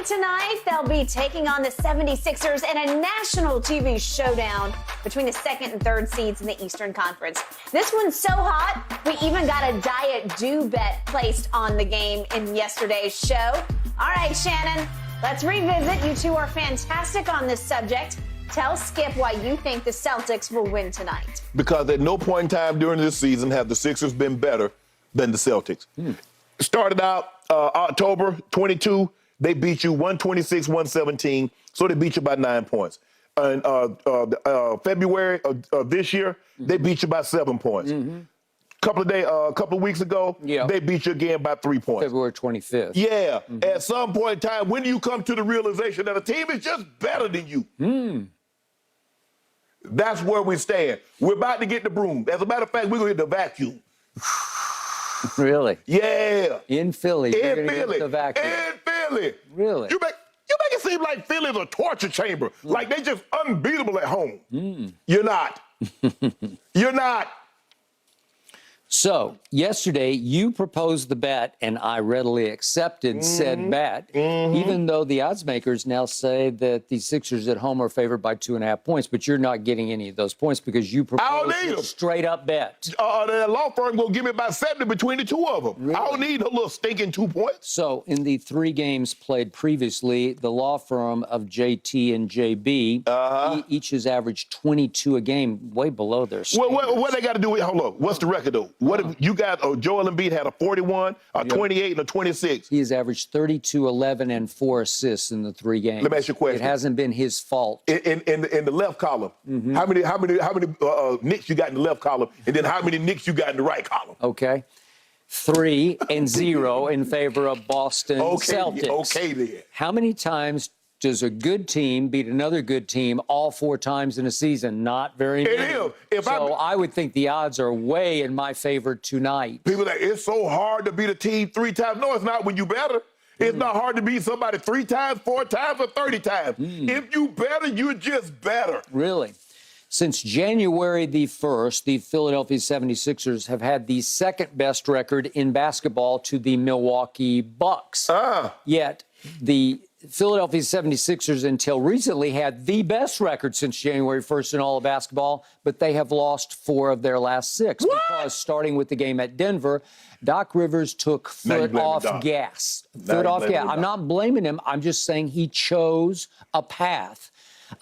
tonight, they'll be taking on the 76ers in a national TV showdown between the second and third seeds in the Eastern Conference. This one's so hot, we even got a Diet Dew bet placed on the game in yesterday's show. All right, Shannon, let's revisit. You two are fantastic on this subject. Tell Skip why you think the Celtics will win tonight. Because at no point in time during this season have the Sixers been better than the Celtics. Started out October 22, they beat you 126-117, so they beat you by 9 points. And February of this year, they beat you by 7 points. Couple of weeks ago, they beat you again by 3 points. February 25th. Yeah. At some point in time, when do you come to the realization that a team is just better than you? That's where we stand. We're about to get the broom. As a matter of fact, we're going to hit the vacuum. Really? Yeah. In Philly. In Philly. The vacuum. In Philly. Really? You make it seem like Philly's a torture chamber. Like they just unbeatable at home. You're not. You're not. So, yesterday, you proposed the bet, and I readily accepted said bet, even though the odds makers now say that the Sixers at home are favored by 2.5 points, but you're not getting any of those points because you proposed a straight-up bet. The law firm will give me about 70 between the two of them. Really? I don't need a little stinking 2 points. So, in the 3 games played previously, the law firm of JT and JB, each has averaged 22 a game, way below their standards. Well, what they got to do with, hold on, what's the record, though? What if you got, Joel Embiid had a 41, a 28, and a 26. He has averaged 32, 11, and 4 assists in the 3 games. Let me ask you a question. It hasn't been his fault. In the left column, how many nicks you got in the left column, and then how many nicks you got in the right column? Okay. 3 and 0 in favor of Boston Celtics. Okay, then. How many times does a good team beat another good team all 4 times in a season? Not very many. It is. I would think the odds are way in my favor tonight. People say it's so hard to beat a team 3 times. No, it's not when you better. It's not hard to beat somebody 3 times, 4 times, or 30 times. If you better, you're just better. Really? Since January the 1st, the Philadelphia 76ers have had the second best record in basketball to the Milwaukee Bucks. Yet the Philadelphia 76ers until recently had the best record since January 1st in all of basketball, but they have lost 4 of their last 6. What? Because starting with the game at Denver, Doc Rivers took foot off gas. Foot off gas. I'm not blaming him. I'm just saying he chose a path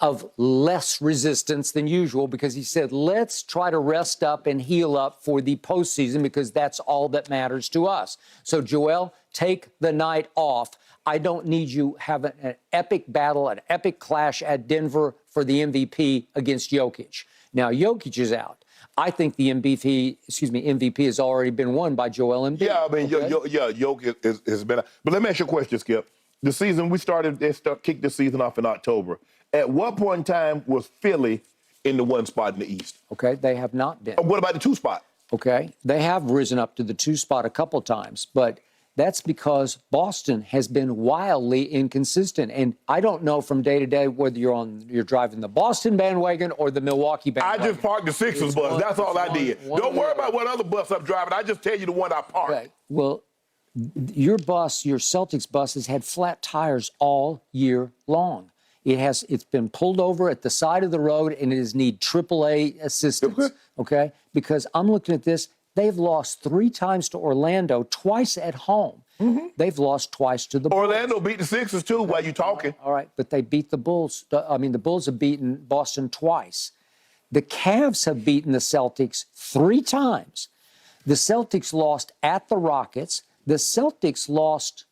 of less resistance than usual because he said, let's try to rest up and heal up for the postseason because that's all that matters to us. So, Joel, take the night off. I don't need you having an epic battle, an epic clash at Denver for the MVP against Jokic. Now, Jokic is out. I think the MVP has already been won by Joel Embiid. Yeah, I mean, Jokic has been out. But let me ask you a question, Skip. The season, kicked the season off in October. At what point in time was Philly in the 1 spot in the East? Okay, they have not been. What about the 2 spot? Okay, they have risen up to the 2 spot a couple times, but that's because Boston has been wildly inconsistent. And I don't know from day to day whether you're driving the Boston bandwagon or the Milwaukee bandwagon. I just parked the Sixers bus. That's all I did. Don't worry about what other bus I'm driving. I just tell you the one I parked. Okay. Well, your Celtics bus has had flat tires all year long. It's been pulled over at the side of the road, and it has need AAA assistance, okay? Because I'm looking at this. They've lost 3 times to Orlando, twice at home. They've lost twice to the Bulls. Orlando beat the Sixers, too, while you're talking. All right, but they beat the Bulls. The Bulls have beaten Boston twice. The Cavs have beaten the Celtics 3 times. The Celtics lost at the Rockets. The Celtics lost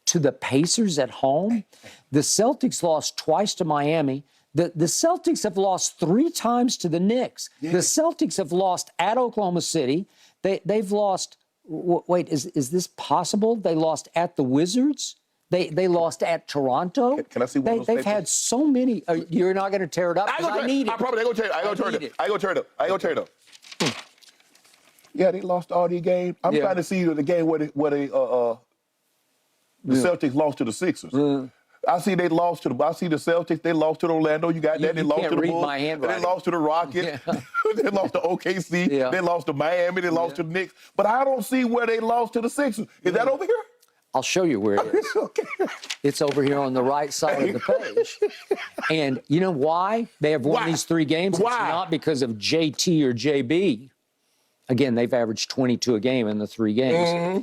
to the Pacers at home. The Celtics lost twice to Miami. The Celtics have lost 3 times to the Knicks. Yeah. The Celtics have lost at Oklahoma City. They've lost, wait, is this possible? They lost at the Wizards. They lost at Toronto. Can I see one of those They've had so many. You're not going to tear it up? I need it. I probably ain't going to tear it. I ain't going to tear it up. Yeah, they lost all these games. I'm trying to see the game where the Celtics lost to the Sixers. I see the Celtics. They lost to Orlando. You got that. They lost to the Bulls. They lost to the Rockets. They lost to OKC. They lost to Miami. They lost to the Knicks. But I don't see where they lost to the Sixers. Is that over here? I'll show you where it is. Okay. It's over here on the right side of the page. And you know why they have won these 3 games? Why? It's not because of JT or JB. Again, they've averaged 22 a game in the 3 games. Mm-hmm.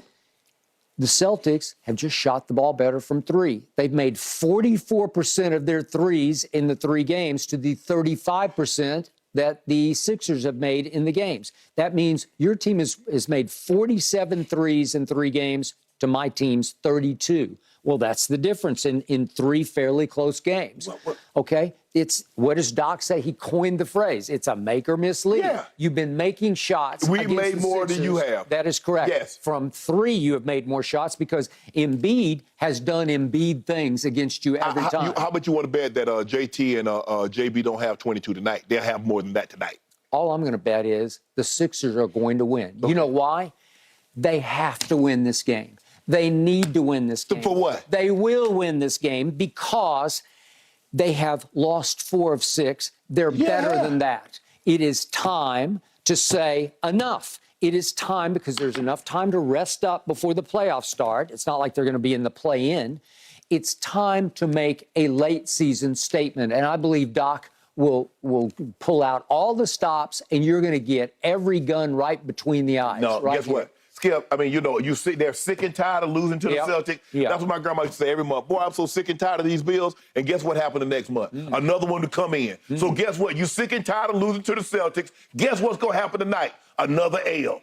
The Celtics have just shot the ball better from 3. They've made 44% of their threes in the 3 games to the 35% that the Sixers have made in the games. That means your team has made 47 threes in 3 games to my team's 32. Well, that's the difference in 3 fairly close games. Okay? It's, what does Doc say? He coined the phrase. It's a make or miss league. Yeah. You've been making shots. We against made the more than you Sixers. have. That is correct. Yes. From 3, you have made more shots because Embiid has done Embiid things against you every time. How about you want to bet that JT and JB don't have 22 tonight? They'll have more than that tonight. All I'm going to bet is the Sixers are going to win. Okay. You know why? They have to win this game. They need to win this game. For what? They will win this game because they have lost 4 of 6. They're better than that. It is time to say enough. It is time because there's enough time to rest up before the playoffs start. It's not like they're going to be in the play-in. It's time to make a late season statement. And I believe Doc will pull out all the stops and you're going to get every gun right between the eyes. No, right guess here. what? Skip, I mean, they're sick and tired of losing to the Celtics. Yep. That's what my grandma used to say every month. Boy, I'm so sick and tired of these bills. And guess what happened the next month? Another one to come in. So guess what? You're sick and tired of losing to the Celtics. Guess what's going to happen tonight? Another L.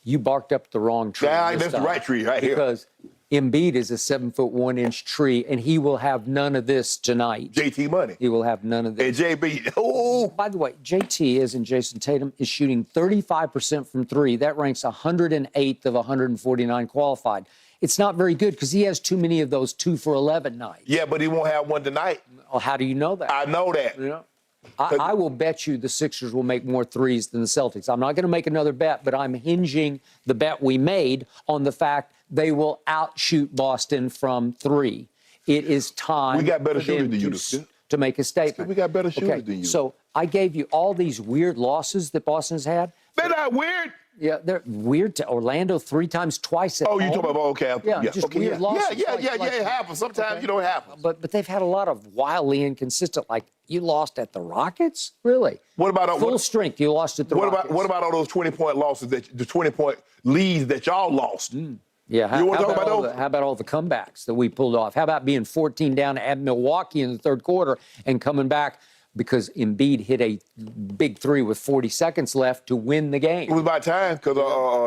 You barked up the wrong tree. Yeah, that's the right tree right here. Because Embiid is a 7-foot-1-inch tree, and he will have none of this tonight. JT money. He will have none of this. And JB, oh. By the way, JT, as in Jason Tatum, is shooting 35% from 3. That ranks 108th of 149 qualified. It's not very good because he has too many of those 2 for 11 nights. Yeah, but he won't have one tonight. Well, how do you know that? I know that. Yeah. I will bet you the Sixers will make more threes than the Celtics. I'm not going to make another bet, but I'm hinging the bet we made on the fact they will outshoot Boston from 3. It is time. We got better shooters than you to make a statement. We got better shooters than you. So I gave you all these weird losses that Boston's had. They're not weird. Yeah, they're weird to Orlando 3 times twice at home. You talking about okay? Yeah, just okay, weird losses. Yeah, it happens. Sometimes it happens. But they've had a lot of wildly inconsistent. Like you lost at the Rockets, really? What about full strength? You lost at the Rockets. What about all those 20-point losses the 20-point leads that y'all lost? Yeah, you want to talk about those? How about all the comebacks that we pulled off? How about being 14 down at Milwaukee in the 3rd quarter and coming back because Embiid hit a big 3 with 40 seconds left to win the game? It was about time because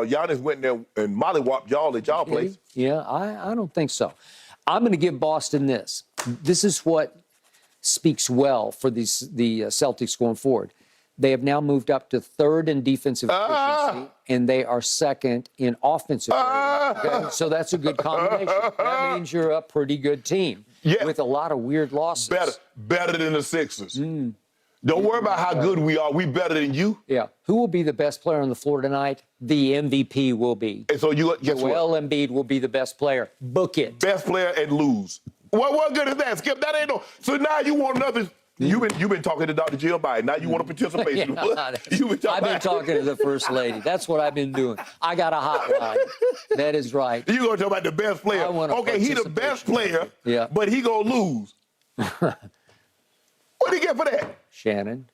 Giannis went there and mollywopped y'all at y'all place. Yeah, I don't think so. I'm going to give Boston this. This is what speaks well for the Celtics going forward. They have now moved up to 3rd in defensive efficiency, and they are 2nd in offensive efficiency. Okay? So that's a good combination. That means you're a pretty good team with a lot of weird losses. Better than the Sixers. Don't worry about how good we are. We better than you. Yeah. Who will be the best player on the floor tonight? The MVP will be. And so guess what? Joel Embiid will be the best player. Book it. Best player and lose. What good is that, Skip? That ain't no. So now you want another. You've been talking to Dr. Jill Biden. Now you want a participation. I've been talking to the First Lady. That's what I've been doing. I got a hotline. That is right. You're going to talk about the best player. Okay, he the best player, but he going to lose. What do you get for that? Shannon,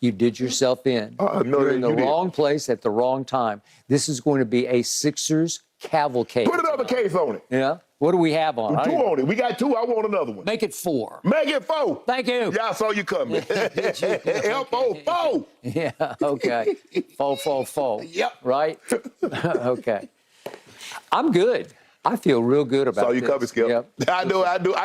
you did yourself in. You're in the wrong place at the wrong time. This is going to be a Sixers cavalcade. Put another case on it. Yeah. What do we have on? 2 on it. We got 2. I want another one. Make it 4. Make it 4. Thank you. Yeah, I saw you coming. F-O-4. Yeah, okay. 4. Yep. Right? Okay. I'm good. I feel real good about Saw you this. coming, Skip. Yep. I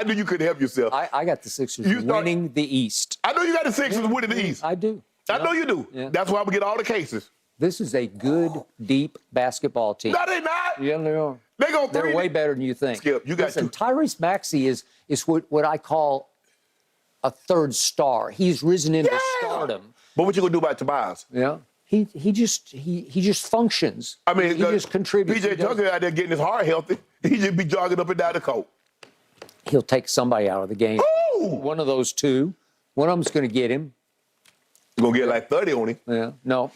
knew you couldn't help yourself. I got the Sixers winning the East. I know you got the Sixers winning the East. I do. I know you do. Yeah. That's why we get all the cases. This is a good, deep basketball team. No, they not. Yeah, they are. They're way better than you think. Skip, you got Listen, Tyrese Maxey is what I call a 3rd star. He's risen into stardom. But what you gonna do about Tobias? Yeah. He just functions. I mean, he just contributes. PJ Tucker out there getting his heart healthy. He just be jogging up and down the court. He'll take somebody out of the game. Ooh! One of those 2. One of them's going to get him. You're gonna get like 30 on him. Yeah. No.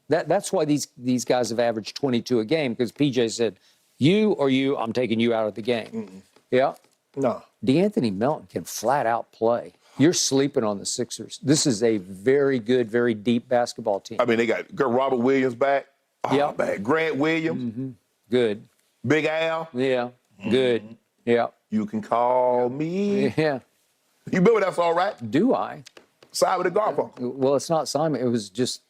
That's why these guys have averaged 22 a game because PJ said, You or you, I'm taking you out of the game. Yeah. No. DeAnthony Melton can flat out play. You're sleeping on the Sixers. This is a very good, very deep basketball team. I mean, they got Robert Williams back. Yep. Man. Grant Williams. Good. Big Al. Yeah. Good. Yeah. You can call me. Yeah. You remember that's all right? Do I? Simon and Garfunkel. Well, it's not Simon. It was just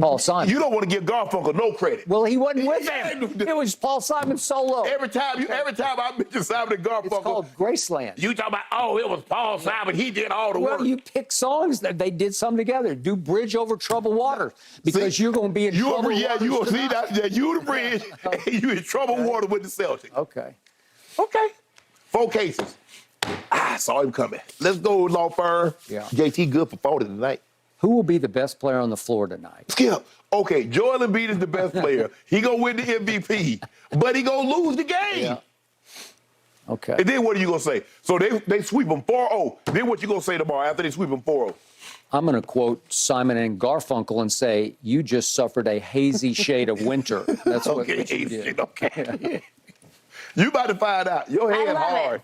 Paul Simon. You don't want to give Garfunkel no credit. Well, he wasn't with them. It was Paul Simon solo. Every time I mention Simon and Garfunkel, It's called Graceland. you talk about, oh, it was Paul Simon. He did all the work. Well, you pick songs that they did some together. Do Bridge Over Troubled Water because you're going to be in trouble. Yeah, you will see that. Yeah, you the Bridge, and you in trouble water with the Celtics. Okay. 4 cases. I saw him coming. Let's go, law firm. Yeah. JT good for 40 tonight. Who will be the best player on the floor tonight? Skip. Okay, Joel Embiid is the best player. He gonna win the MVP, but he gonna lose the game. Yeah. Okay. And then what are you gonna say? So they sweep them 4-0. Then what you gonna say tomorrow after they sweep them 4-0? I'm going to quote Simon and Garfunkel and say, "You just suffered a hazy shade of winter." That's what you did. Okay. You about to find out. Your head hard.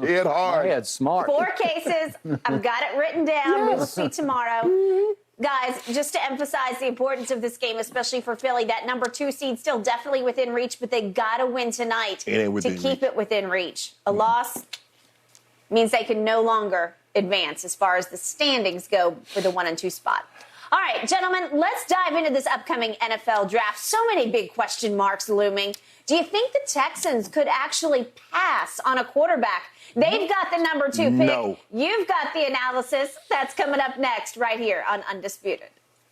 Head hard. My head's smart. 4 cases. I've got it written down. We will see tomorrow. Guys, just to emphasize the importance of this game, especially for Philly, that number 2 seed still definitely within reach, but they got to win tonight to keep it within reach. A loss means they can no longer advance as far as the standings go for the 1 and 2 spot. All right, gentlemen, let's dive into this upcoming NFL draft. So many big question marks looming. Do you think the Texans could actually pass on a quarterback? They've got the number 2 pick. No. You've got the analysis. That's coming up next right here on Undisputed.